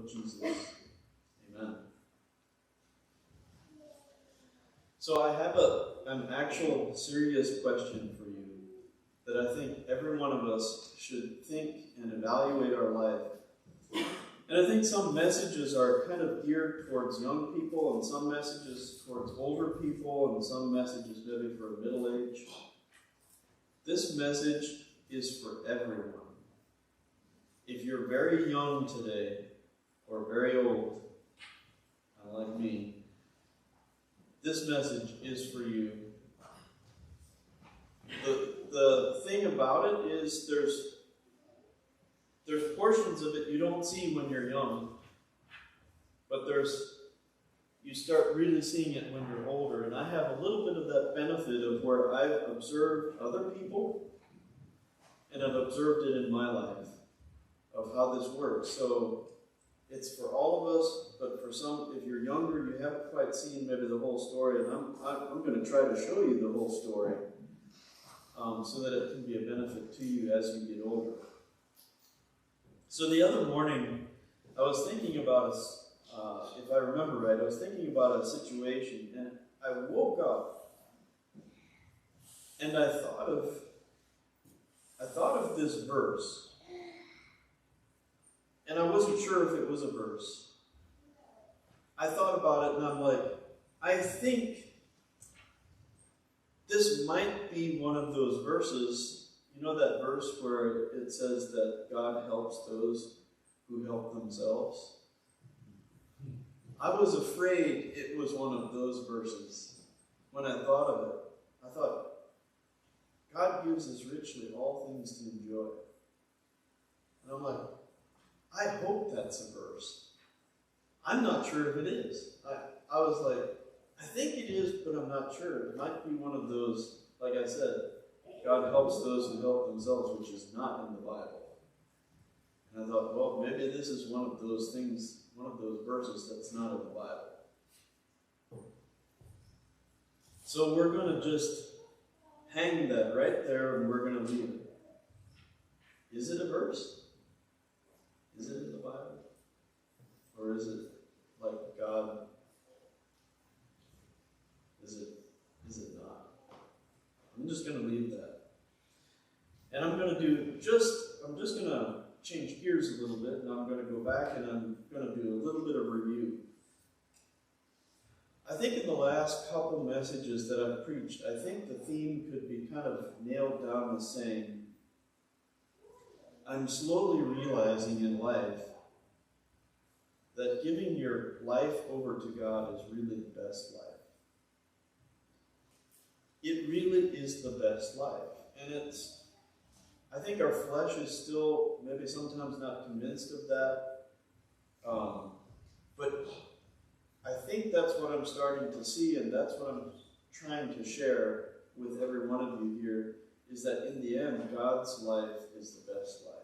Jesus. Amen. So I have an actual serious question for you that I think every one of us should think and evaluate our life. And I think some messages are kind of geared towards young people, and some messages towards older people, and some messages maybe for middle age. This message is for everyone. If you're very young today, or very old, like me, this message is for you. The thing about it is there's portions of it you don't see when you're young, but you start really seeing it when you're older. And I have a little bit of that benefit of where I've observed other people, and I've observed it in my life, of how this works. So it's for all of us, but for some, if you're younger, you haven't quite seen maybe the whole story, and I'm going to try to show you the whole story so that it can be a benefit to you as you get older. So the other morning, I was thinking about, if I remember right, I was thinking about a situation, and I woke up, and I thought of this verse, and I wasn't sure if it was a verse. I thought about it, and I'm like, I think this might be one of those verses. You know that verse where it says that God helps those who help themselves? I was afraid it was one of those verses when I thought of it. I thought, God gives us richly all things to enjoy. And I'm like, I hope that's a verse. I'm not sure if it is. I was like, I think it is, but I'm not sure. It might be one of those, like I said, God helps those who help themselves, which is not in the Bible. And I thought, well, maybe this is one of those things, one of those verses that's not in the Bible. So we're going to just hang that right there, and we're going to leave it. Is it a verse? Is it in the Bible? Or is it like God? Is it not? I'm just going to leave that. And I'm just going to change gears a little bit, and I'm going to go back and I'm going to do a little bit of review. I think in the last couple messages that I've preached, I think the theme could be kind of nailed down as saying, I'm slowly realizing in life that giving your life over to God is really the best life. It really is the best life. And I think our flesh is still maybe sometimes not convinced of that. But I think that's what I'm starting to see, and that's what I'm trying to share with every one of you here, is that in the end, God's life is the best life.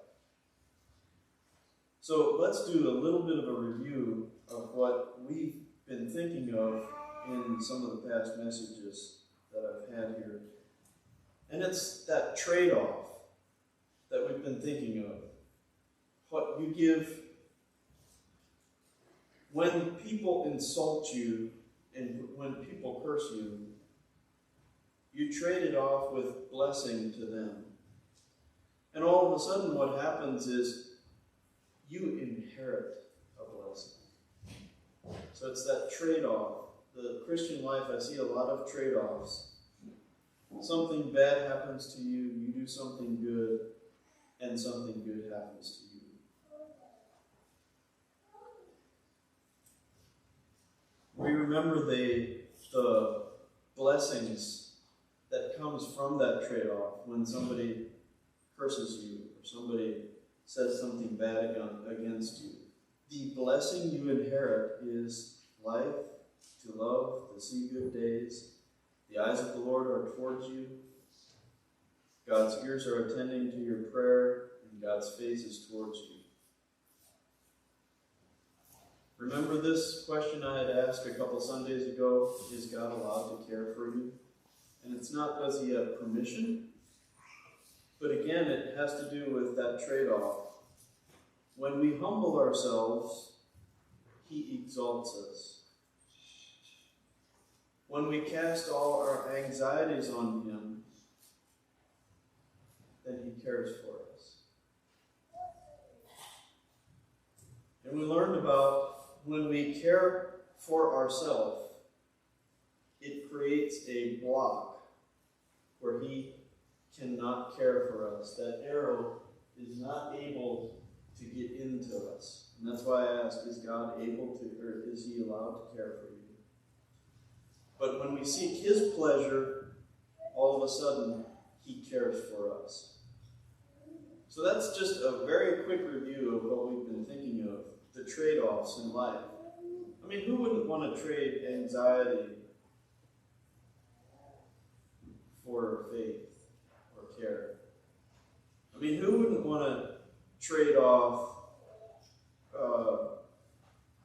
So let's do a little bit of a review of what we've been thinking of in some of the past messages that I've had here. And it's that trade-off that we've been thinking of. What you give when people insult you and when people curse you, you trade it off with blessing to them. And all of a sudden what happens is you inherit a blessing. So it's that trade-off. The Christian life, I see a lot of trade-offs. Something bad happens to you, you do something good, and something good happens to you. We remember the blessings that comes from that trade-off when somebody curses you or somebody says something bad against you. The blessing you inherit is life, to love, to see good days. The eyes of the Lord are towards you. God's ears are attending to your prayer, and God's face is towards you. Remember this question I had asked a couple Sundays ago, is God allowed to care for you? And it's not does he have permission, but again, it has to do with that trade-off. When we humble ourselves exalts us. When we cast all our anxieties on him, then he cares for us. And we learned about when we care for ourselves, it creates a block where he cannot care for us. That arrow is not able to get into us. And that's why I ask, is God able to, or is he allowed to care for you? But when we seek his pleasure, all of a sudden, he cares for us. So that's just a very quick review of what we've been thinking of, the trade-offs in life. I mean, who wouldn't want to trade anxiety for faith or care? I mean, who wouldn't want to trade off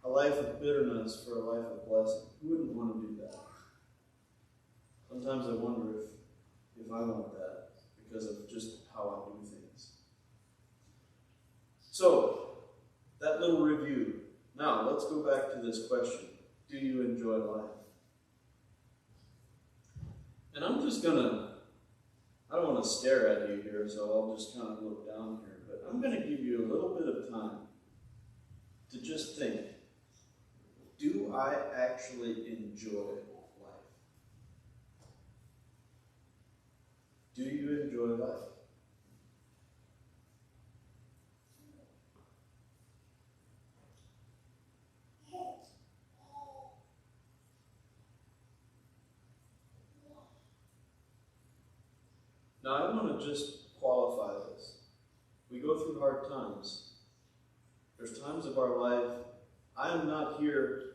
a life of bitterness for a life of blessing? Who wouldn't want to do that? Sometimes I wonder if I want that because of just how I do things. So, that little review. Now, let's go back to this question. Do you enjoy life? And I'm just going to, I don't want to stare at you here, so I'll just kind of look down here. But I'm going to give you a little bit of time to just think, do I actually enjoy life? Do you enjoy life? Now, I want to just qualify this. We go through hard times. There's times of our life. I am not here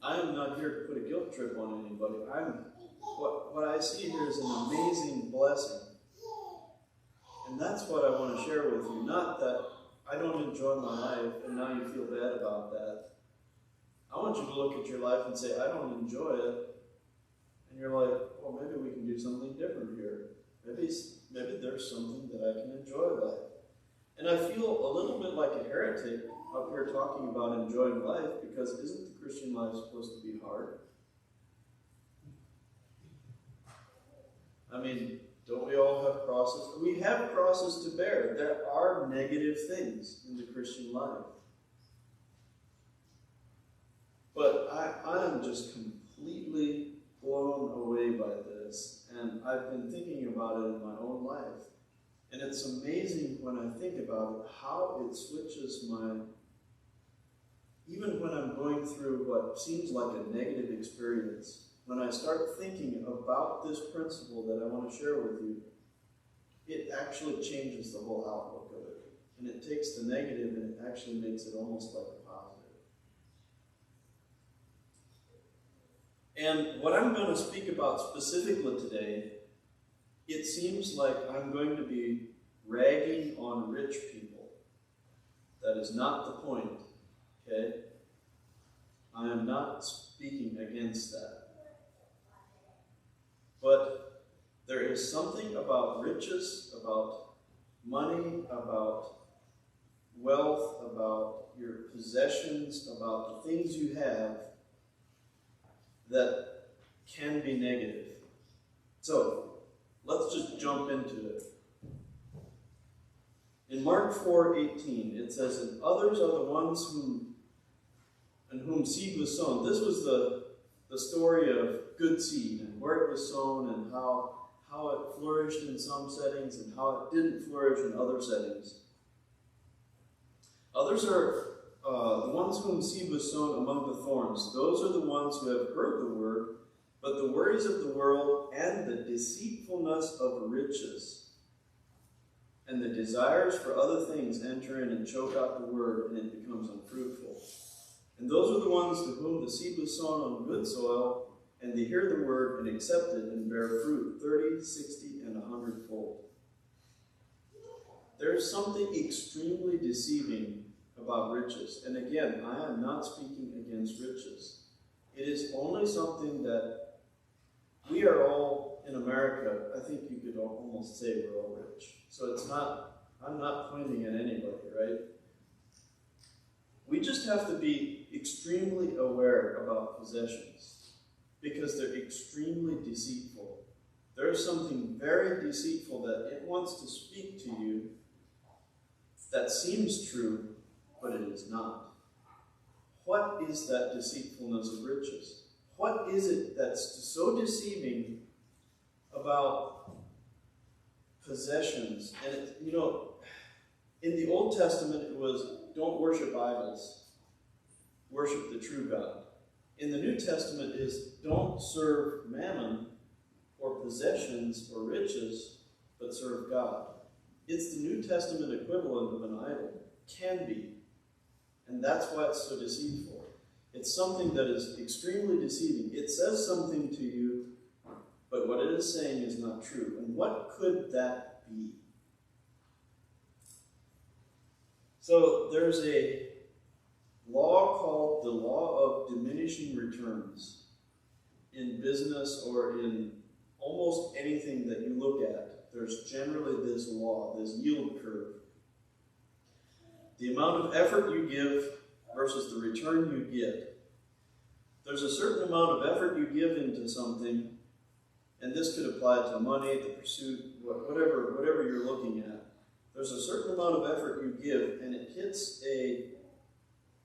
to put a guilt trip on anybody. What I see here is an amazing blessing. And that's what I want to share with you. Not that I don't enjoy my life and now you feel bad about that. I want you to look at your life and say, I don't enjoy it. And you're like, well, maybe we can do something different here. Maybe there's something that I can enjoy life. And I feel a little bit like a heretic up here talking about enjoying life, because isn't the Christian life supposed to be hard? I mean, don't we all have crosses? We have crosses to bear. There are negative things in the Christian life. But I am just completely blown away by this, and I've been thinking about it in my own life. And it's amazing when I think about it, how it switches even when I'm going through what seems like a negative experience, when I start thinking about this principle that I want to share with you, it actually changes the whole outlook of it. And it takes the negative and it actually makes it almost like a positive. And what I'm going to speak about specifically today, it seems like I'm going to be ragging on rich people. That is not the point, okay? I am not speaking against that. But there is something about riches, about money, about wealth, about your possessions, about the things you have that can be negative. So, let's just jump into it. In Mark 4:18, it says, and others are the ones in whom seed was sown. This was the story of good seed and where it was sown and how it flourished in some settings and how it didn't flourish in other settings. Others are the ones whom seed was sown among the thorns. Those are the ones who have heard the word, but the worries of the world and the deceitfulness of riches and the desires for other things enter in and choke out the word, and it becomes unfruitful. And those are the ones to whom the seed was sown on good soil, and they hear the word and accept it and bear fruit 30, 60, and 100-fold. There is something extremely deceiving about riches. And again, I am not speaking against riches. It is only something that we are all, in America, I think you could almost say we're all rich. So I'm not pointing at anybody, right? We just have to be extremely aware about possessions because they're extremely deceitful. There's something very deceitful that it wants to speak to you that seems true, but it is not. What is that deceitfulness of riches? What is it that's so deceiving about possessions? And in the Old Testament it was, don't worship idols, worship the true God. In the New Testament is, don't serve mammon or possessions or riches, but serve God. It's the New Testament equivalent of an idol. Can be. And that's why it's so deceitful. It's something that is extremely deceiving. It says something to you, but what it is saying is not true. And what could that be? So there's a law called the law of diminishing returns in business or in almost anything that you look at. There's generally this law, this yield curve. The amount of effort you give versus the return you get. There's a certain amount of effort you give into something, and this could apply to money, the pursuit, whatever you're looking at. There's a certain amount of effort you give, and it hits a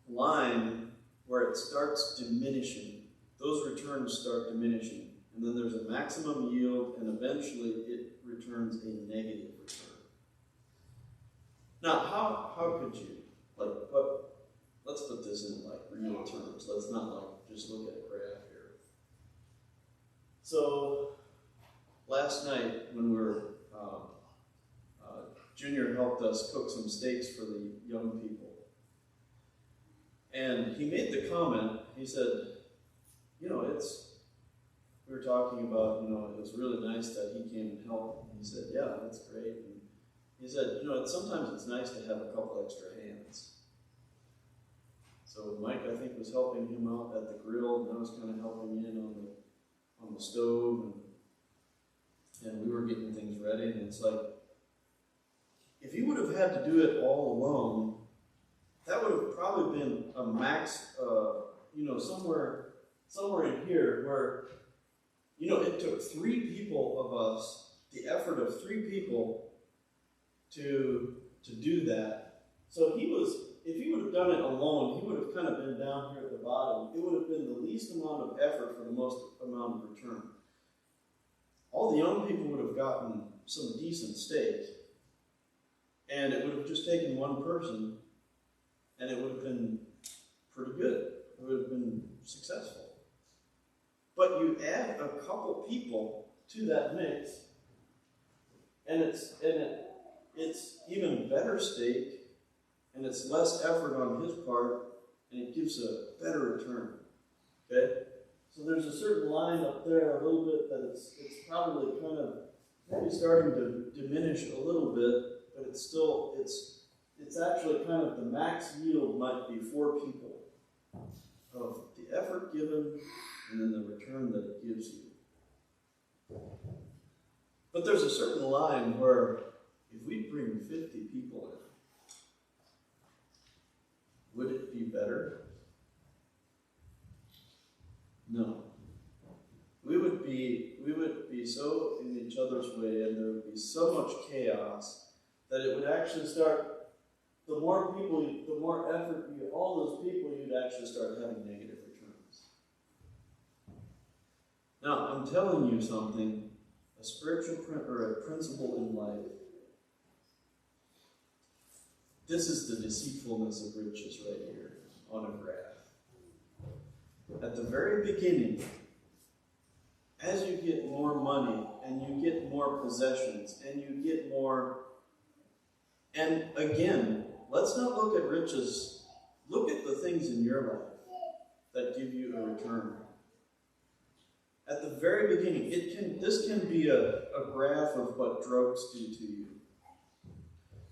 line where it starts diminishing. Those returns start diminishing. And then there's a maximum yield, and eventually it returns a negative return. Now, how could you, let's put this in real terms. Let's not just look at a graph here. So, last night when Junior helped us cook some steaks for the young people. And he made the comment, he said, we were talking about, it was really nice that he came and helped. And he said, yeah, that's great. And he said, sometimes it's nice to have a couple extra hands. So Mike, I think, was helping him out at the grill, and I was kind of helping in on the stove, and we were getting things ready. And it's like, if he would have had to do it all alone, that would have probably been a max, somewhere in here where, it took 3 people of us, the effort of 3 people to do that. So if he would have done it alone, he would have kind of been down here at the bottom. It would have been the least amount of effort for the most amount of return. All the young people would have gotten some decent steak, and it would have just taken one person, and it would have been pretty good. It would have been successful. But you add a couple people to that mix, and it's even better steak, and it's less effort on his part, and it gives a better return. Okay? So there's a certain line up there a little bit that it's probably kind of maybe starting to diminish a little bit, but it's actually kind of the max yield might be 4 people of the effort given and then the return that it gives you. But there's a certain line where if we bring 50 people in, would it be better? No. We would be so in each other's way, and there would be so much chaos that it would actually start, the more effort all those people, you'd actually start having negative returns. Now, I'm telling you something, a spiritual or a principle in life. This is the deceitfulness of riches right here on a graph. At the very beginning, as you get more money and you get more possessions and you get more, and again, let's not look at riches, look at the things in your life that give you a return. At the very beginning, this can be a graph of what drugs do to you.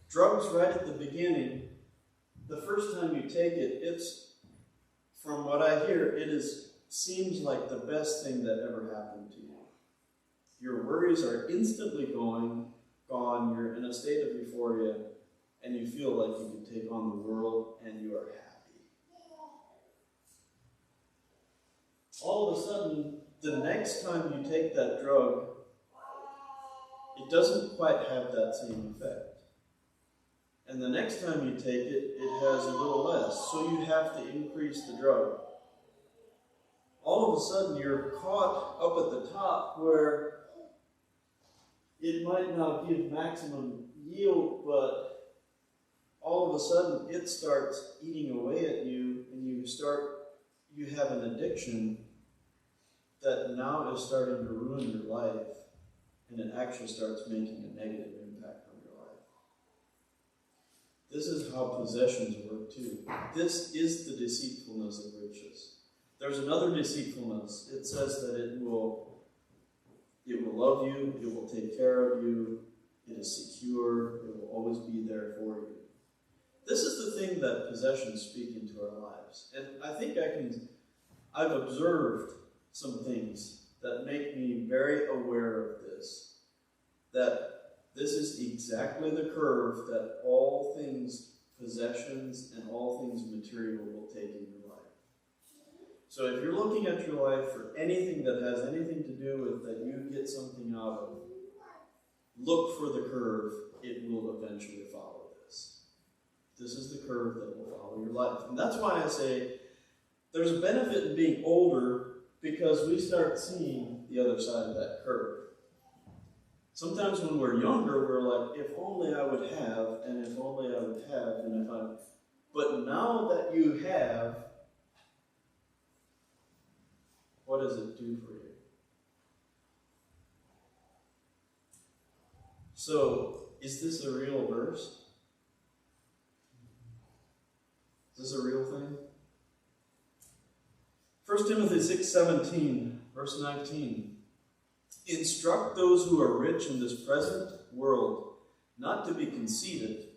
Drugs right at the beginning, the first time you take it, it's, from what I hear, seems like the best thing that ever happened to you. Your worries are instantly gone, you're in a state of euphoria, and you feel like you can take on the world, and you are happy. all of a sudden, the next time you take that drug, it doesn't quite have that same effect. And the next time you take it, it has a little less. So you have to increase the drug. All of a sudden, you're caught up at the top where it might not give maximum yield, but all of a sudden it starts eating away at you, and you have an addiction that now is starting to ruin your life, and it actually starts making a negative impact on your life. This is how possessions work too. This is the deceitfulness of riches. There's another deceitfulness. It says that it will love you, it will take care of you, it is secure, it will always be there for you. This is the thing that possessions speak into our lives. And I think I've observed some things that make me very aware of this. That this is exactly the curve that all things possessions and all things material will take in your life. So if you're looking at your life for anything that has anything to do with that you get something out of, look for the curve. It will eventually follow this. This is the curve that will follow your life. And that's why I say there's a benefit in being older, because we start seeing the other side of that curve. Sometimes when we're younger, we're like, if only I would have, and if only I would have, and if I... But now that you have, what does it do for you? So, is this a real verse? Is this a real thing? 1 Timothy 6:17, verse 19. Instruct those who are rich in this present world not to be conceited,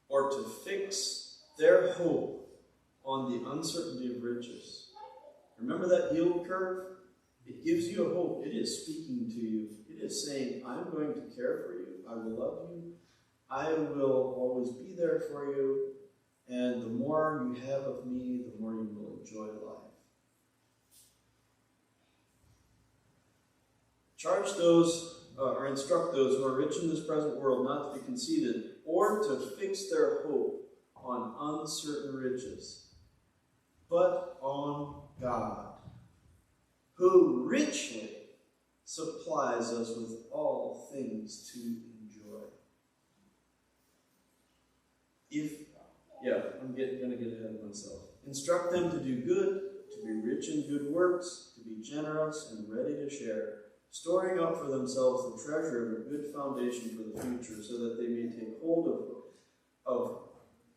or to fix their hope on the uncertainty of riches. Remember that yield curve? It gives you a hope. It is speaking to you. It is saying, I'm going to care for you. I will love you. I will always be there for you. And the more you have of me, the more you will enjoy life. Charge those, or instruct those who are rich in this present world not to be conceited, or to fix their hope on uncertain riches, but on God, who richly supplies us with all things to enjoy. I'm going to get ahead of myself. Instruct them to do good, to be rich in good works, to be generous and ready to share, storing up for themselves the treasure of a good foundation for the future, so that they may take hold of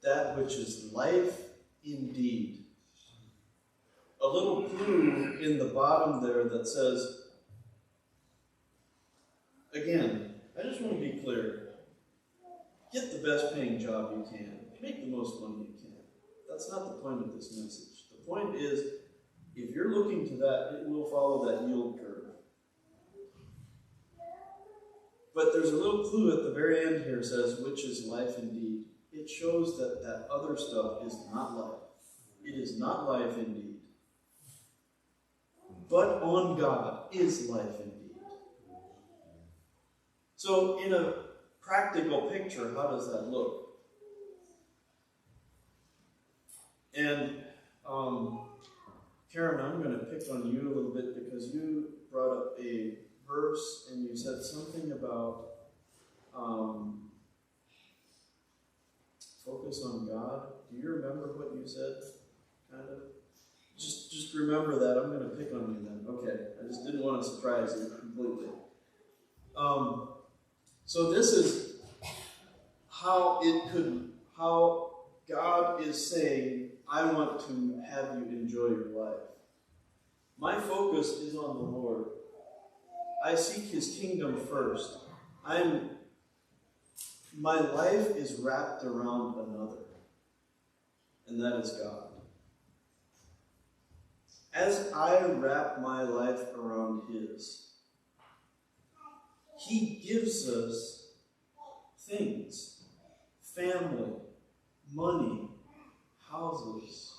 that which is life indeed. A little clue in the bottom there that says, again, I just want to be clear, get the best paying job you can. Make the most money you can. That's not the point of this message. The point is, if you're looking to that, it will follow that yield curve. But there's a little clue at the very end here, says, which is life indeed. It shows that that other stuff is not life. It is not life indeed. But on God is life indeed. So in a practical picture, how does that look? And Karen, I'm going to pick on you a little bit, because you brought up a verse and you said something about focus on God. Do you remember what you said? Kind of? Just remember that. I'm going to pick on you then. Okay. I just didn't want to surprise you completely. So this is how God is saying, I want to have you enjoy your life. My focus is on the Lord. I seek His kingdom first. My life is wrapped around another, and that is God. As I wrap my life around His, He gives us things, family, money, houses.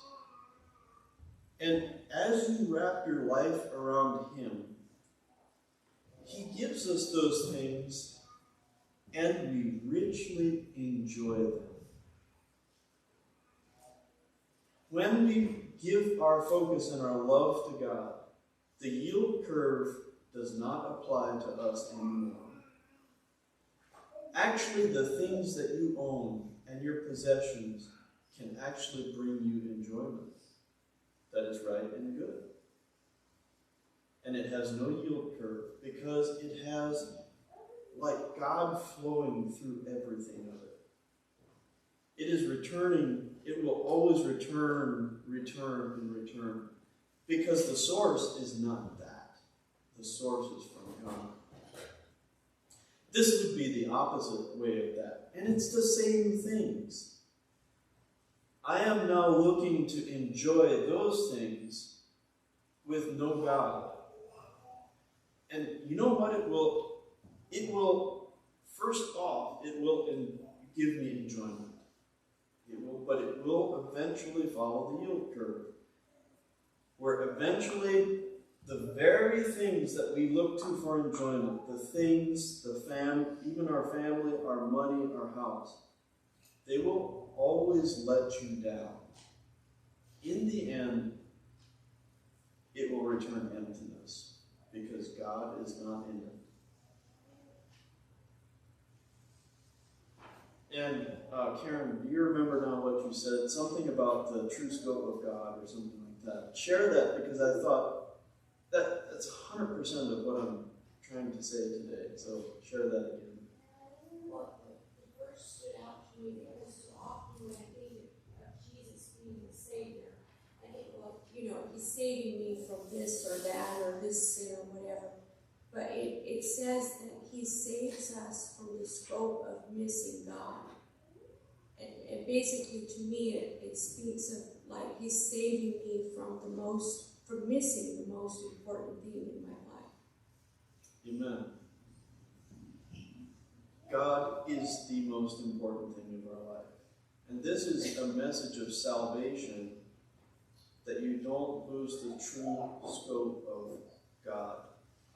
And as you wrap your life around Him, He gives us those things and we richly enjoy them. When we give our focus and our love to God, the yield curve does not apply to us anymore. Actually, the things that you own and your possessions can actually bring you enjoyment that is right and good. And it has no yield curve because it has like God flowing through everything of it. It is returning, it will always return, and return. Because the source is not that. The source is from God. This would be the opposite way of that. And it's the same things. I am now looking to enjoy those things with no God. And you know what? It will first off, it will give me enjoyment. But it will eventually follow the yield curve. Where eventually the very things that we look to for enjoyment, the things, even our family, our money, our house, they will always let you down. In the end, it will return emptiness because God is not in it. And Karen, do you remember now what you said? Something about the true scope of God or something like that. Share that because I thought that's 100% of what I'm trying to say today. So share that again. Well, the verse stood out to me because so often when I think of Jesus being the Savior, I think, well, He's saving me from this or that or this sin or whatever. But it says that He saves us from the scope of missing God. And basically, to me, it speaks of like He's saving me from missing the most important thing in my life. Amen. God is the most important thing in our life. And this is a message of salvation, that you don't lose the true scope of God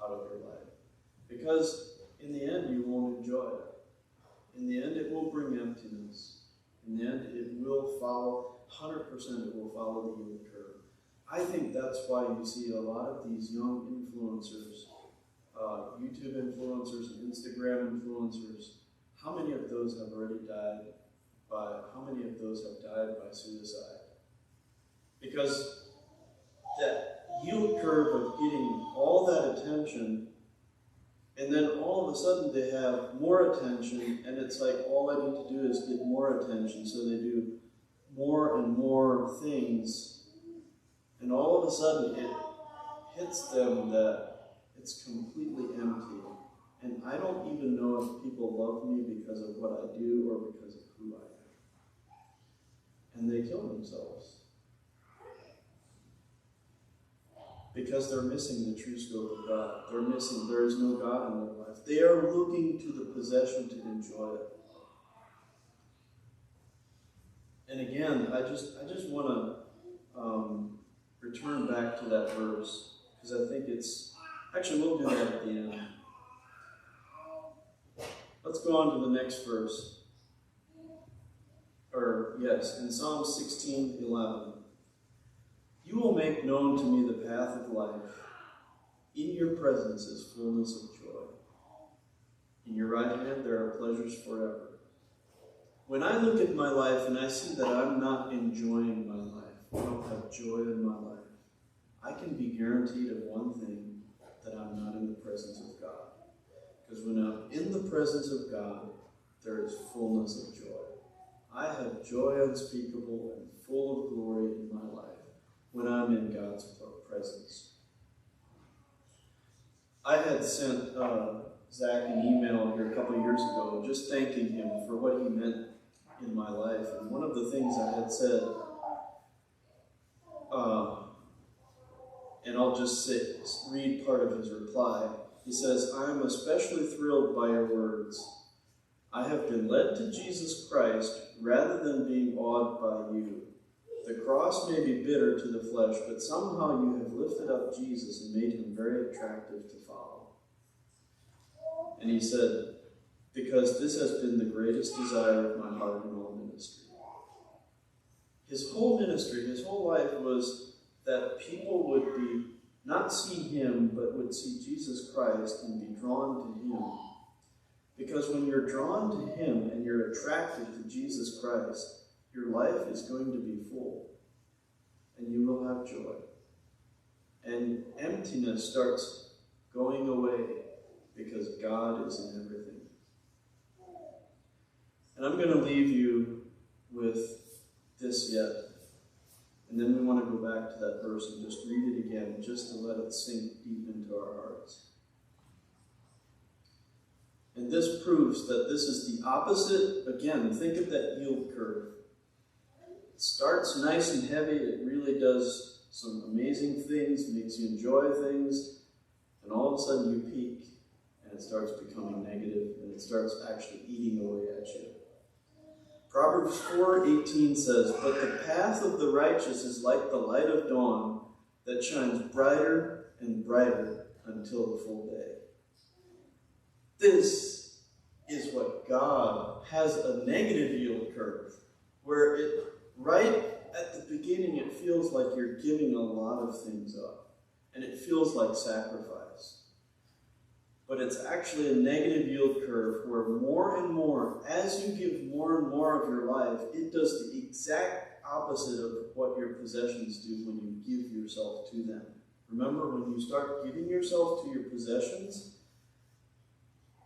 out of your life. Because in the end, you won't enjoy it. In the end, it will bring emptiness. In the end, it will follow, 100% it will follow the yield curve. I think that's why you see a lot of these young influencers, YouTube influencers and Instagram influencers. How many of those have already died how many of those have died by suicide? Because that yield curve of getting all that attention, and then all of a sudden they have more attention, and it's like all I need to do is get more attention, so they do more and more things, and all of a sudden it hits them that it's completely empty, and I don't even know if people love me because of what I do or because of who I am. And they kill themselves. Because they're missing the true scope of God. There is no God in their life. They are looking to the possession to enjoy it. And again, I just want to return back to that verse, because I think actually we'll do that at the end. Let's go on to the next verse. In Psalm 16:11. You will make known to me the path of life. In your presence is fullness of joy. In your right hand there are pleasures forever. When I look at my life and I see that I'm not enjoying my life, I don't have joy in my life, I can be guaranteed of one thing, that I'm not in the presence of God. Because when I'm in the presence of God, there is fullness of joy. I have joy unspeakable and full of glory in my life when I'm in God's presence. I had sent Zach an email here a couple of years ago just thanking him for what he meant in my life. And one of the things I had said, and I'll just read part of his reply. He says, I am especially thrilled by your words. I have been led to Jesus Christ rather than being awed by you. The cross may be bitter to the flesh, but somehow you have lifted up Jesus and made him very attractive to follow. And he said, because this has been the greatest desire of my heart in all ministry. His whole ministry, his whole life was that people would be not see him, but would see Jesus Christ and be drawn to him. Because when you're drawn to him and you're attracted to Jesus Christ, your life is going to be full. And you will have joy. And emptiness starts going away because God is in everything. And I'm going to leave you with this yet. And then we want to go back to that verse and just read it again, just to let it sink deep into our hearts. And this proves that this is the opposite. Again, think of that yield curve. It starts nice and heavy. It really does some amazing things, makes you enjoy things. And all of a sudden you peak, and it starts becoming negative, and it starts actually eating away at you. Proverbs 4:18 says, but the path of the righteous is like the light of dawn that shines brighter and brighter until the full day. This is what God has a negative yield curve, where it right at the beginning it feels like you're giving a lot of things up, and it feels like sacrifice. But it's actually a negative yield curve where more and more, as you give more and more of your life, it does the exact opposite of what your possessions do when you give yourself to them. Remember, when you start giving yourself to your possessions,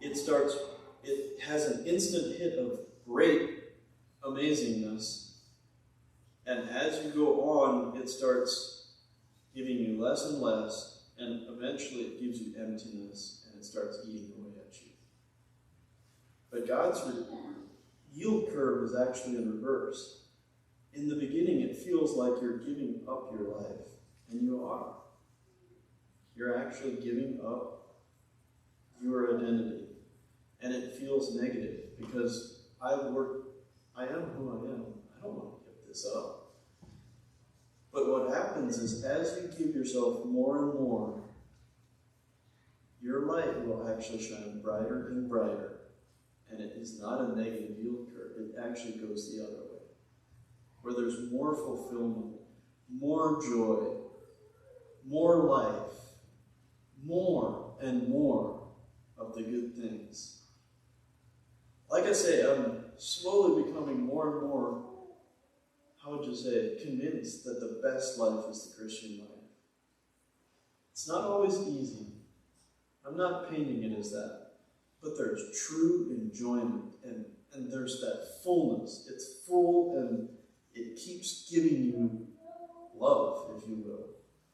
it has an instant hit of great amazingness. And as you go on, it starts giving you less and less, and eventually it gives you emptiness. It starts eating away at you. But God's yield curve is actually in reverse. In the beginning, it feels like you're giving up your life, and you are. You're actually giving up your identity, and it feels negative because I am who I am. I don't want to give this up. But what happens is, as you give yourself more and more, your light will actually shine brighter and brighter. And it is not a negative yield curve. It actually goes the other way. Where there's more fulfillment, more joy, more life, more and more of the good things. Like I say, I'm slowly becoming more and more, how would you say, convinced that the best life is the Christian life. It's not always easy. I'm not painting it as that. But there's true enjoyment, and there's that fullness. It's full, and it keeps giving you love, if you will.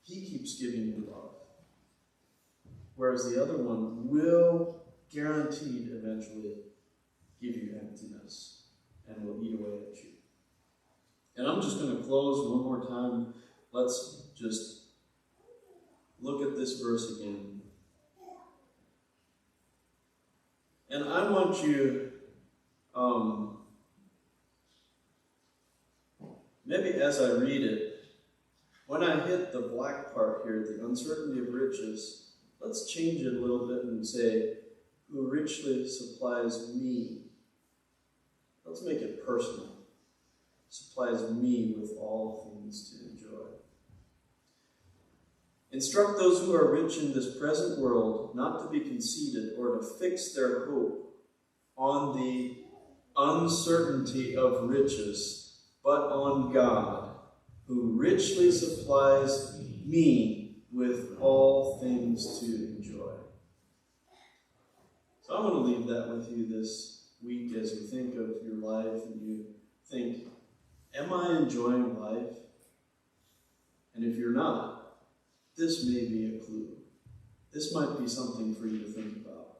He keeps giving you love. Whereas the other one will guaranteed eventually give you emptiness and will eat away at you. And I'm just going to close one more time. Let's just look at this verse again. And I want you, maybe as I read it, when I hit the black part here, the uncertainty of riches, let's change it a little bit and say, who richly supplies me. Let's make it personal. Supplies me with all things to enjoy. Instruct those who are rich in this present world not to be conceited or to fix their hope on the uncertainty of riches, but on God, who richly supplies me with all things to enjoy. So I'm going to leave that with you this week as you think of your life and you think, am I enjoying life? And if you're not, this may be a clue. This might be something for you to think about.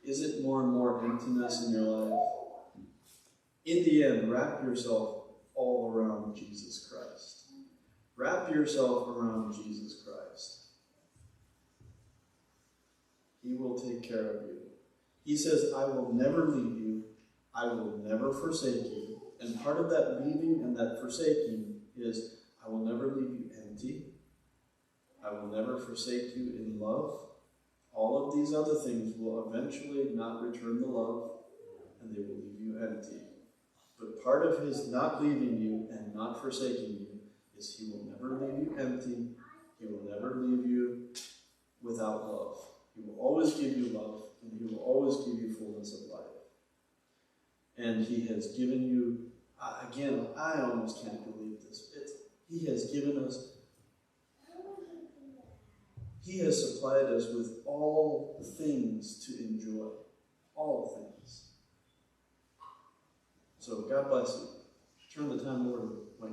Is it more and more emptiness in your life? In the end, wrap yourself all around Jesus Christ. Wrap yourself around Jesus Christ. He will take care of you. He says, I will never leave you. I will never forsake you. And part of that leaving and that forsaking is, I will never leave you empty. I will never forsake you in love. All of these other things will eventually not return the love, and they will leave you empty. But part of his not leaving you and not forsaking you is he will never leave you empty. He will never leave you without love. He will always give you love, and he will always give you fullness of life. And he has given you, again, I almost can't believe this. He has given us, he has supplied us with all things to enjoy. All things. So God bless you. Turn the time over to Mike.